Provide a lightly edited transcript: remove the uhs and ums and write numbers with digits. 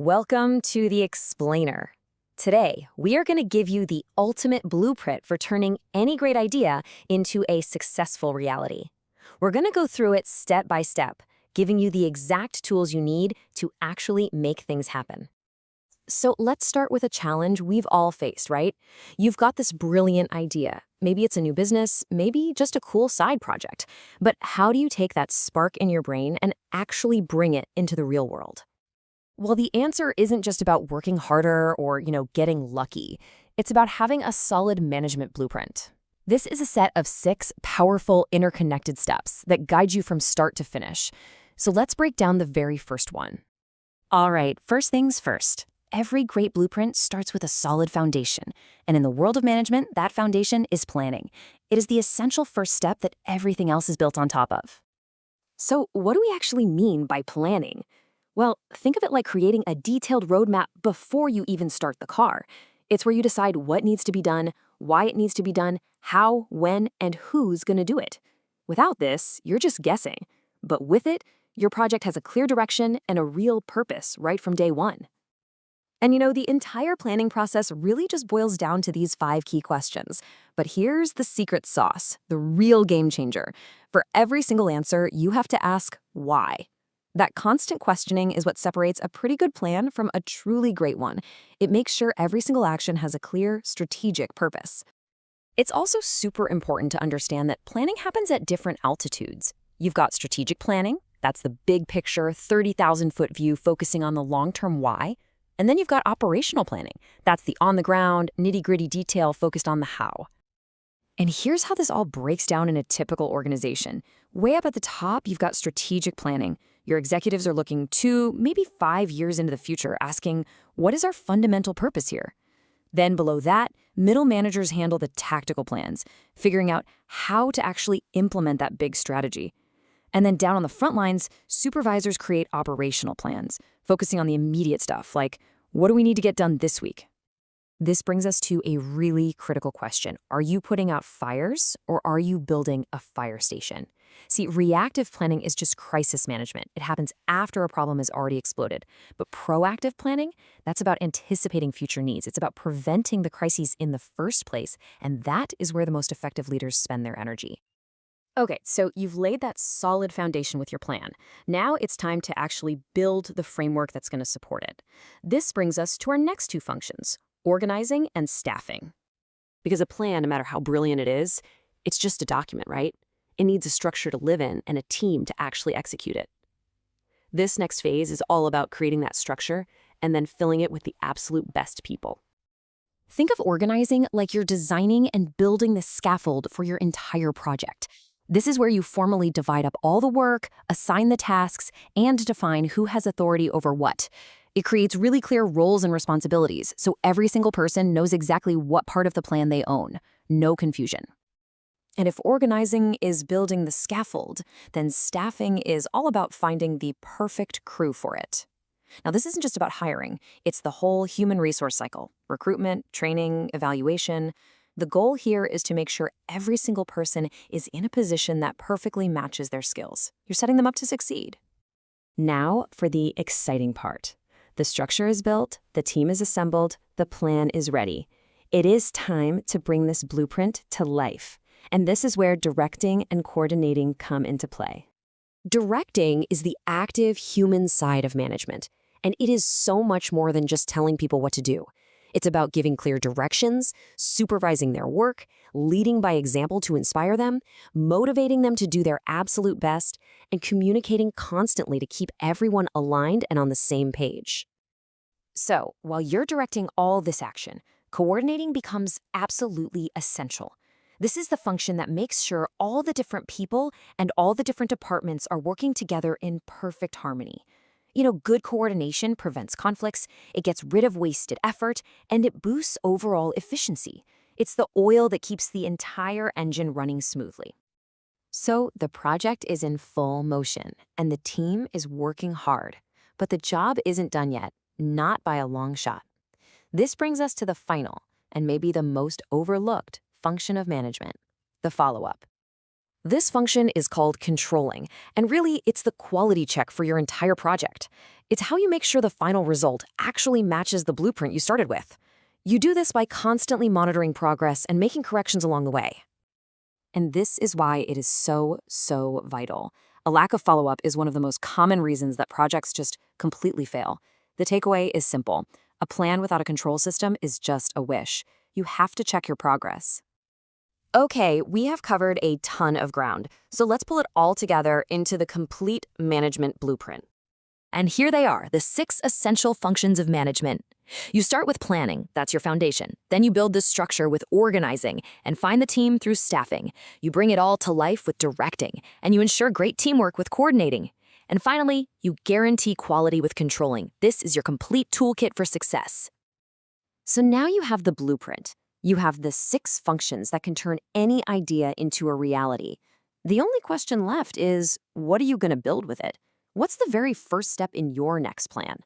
Welcome to the Explainer. Today, we are going to give you the ultimate blueprint for turning any great idea into a successful reality. We're going to go through it step by step, giving you the exact tools you need to actually make things happen. So let's start with a challenge we've all faced, right? You've got this brilliant idea. Maybe it's a new business, maybe just a cool side project. But how do you take that spark in your brain and actually bring it into the real world? Well, the answer isn't just about working harder or, getting lucky. It's about having a solid management blueprint. This is a set of 6 powerful interconnected steps that guide you from start to finish. So let's break down the very first one. All right, first things first. Every great blueprint starts with a solid foundation. And in the world of management, that foundation is planning. It is the essential first step that everything else is built on top of. So what do we actually mean by planning? Well, think of it like creating a detailed roadmap before you even start the car. It's where you decide what needs to be done, why it needs to be done, how, when, and who's going to do it. Without this, you're just guessing. But with it, your project has a clear direction and a real purpose right from day one. And the entire planning process really just boils down to these 5 key questions. But here's the secret sauce, the real game changer. For every single answer, you have to ask why. That constant questioning is what separates a pretty good plan from a truly great one. It makes sure every single action has a clear, strategic purpose. It's also super important to understand that planning happens at different altitudes. You've got strategic planning, that's the big picture, 30,000-foot view focusing on the long-term why. And then you've got operational planning. That's the on-the-ground, nitty-gritty detail focused on the how. And here's how this all breaks down in a typical organization. Way up at the top, you've got strategic planning. Your executives are looking 2, maybe 5 years into the future, asking, what is our fundamental purpose here? Then below that, middle managers handle the tactical plans, figuring out how to actually implement that big strategy. And then down on the front lines, supervisors create operational plans, focusing on the immediate stuff, like, what do we need to get done this week? This brings us to a really critical question. Are you putting out fires or are you building a fire station? See, reactive planning is just crisis management. It happens after a problem has already exploded. But proactive planning, that's about anticipating future needs. It's about preventing the crises in the first place, and that is where the most effective leaders spend their energy. Okay, so you've laid that solid foundation with your plan. Now it's time to actually build the framework that's going to support it. This brings us to our next 2 functions, organizing and staffing. Because a plan, no matter how brilliant it is, it's just a document, right? It needs a structure to live in and a team to actually execute it. This next phase is all about creating that structure and then filling it with the absolute best people. Think of organizing like you're designing and building the scaffold for your entire project. This is where you formally divide up all the work, assign the tasks, and define who has authority over what. It creates really clear roles and responsibilities, so every single person knows exactly what part of the plan they own. No confusion. And if organizing is building the scaffold, then staffing is all about finding the perfect crew for it. Now, this isn't just about hiring. It's the whole human resource cycle: recruitment, training, evaluation. The goal here is to make sure every single person is in a position that perfectly matches their skills. You're setting them up to succeed. Now for the exciting part. The structure is built, the team is assembled, the plan is ready. It is time to bring this blueprint to life. And this is where directing and coordinating come into play. Directing is the active human side of management, and it is so much more than just telling people what to do. It's about giving clear directions, supervising their work, leading by example to inspire them, motivating them to do their absolute best, and communicating constantly to keep everyone aligned and on the same page. So, while you're directing all this action, coordinating becomes absolutely essential. This is the function that makes sure all the different people and all the different departments are working together in perfect harmony. Good coordination prevents conflicts, it gets rid of wasted effort, and it boosts overall efficiency. It's the oil that keeps the entire engine running smoothly. So the project is in full motion, and the team is working hard. But the job isn't done yet, not by a long shot. This brings us to the final, and maybe the most overlooked, function of management: the follow-up. This function is called controlling, and really, it's the quality check for your entire project. It's how you make sure the final result actually matches the blueprint you started with. You do this by constantly monitoring progress and making corrections along the way. And this is why it is so vital. A lack of follow-up is one of the most common reasons that projects just completely fail. The takeaway is simple. A plan without a control system is just a wish. You have to check your progress. Okay, we have covered a ton of ground, so let's pull it all together into the complete management blueprint. And here they are, the 6 essential functions of management. You start with planning, that's your foundation. Then you build the structure with organizing and find the team through staffing. You bring it all to life with directing, and you ensure great teamwork with coordinating. And finally, you guarantee quality with controlling. This is your complete toolkit for success. So now you have the blueprint. You have the 6 functions that can turn any idea into a reality. The only question left is, what are you going to build with it? What's the very first step in your next plan?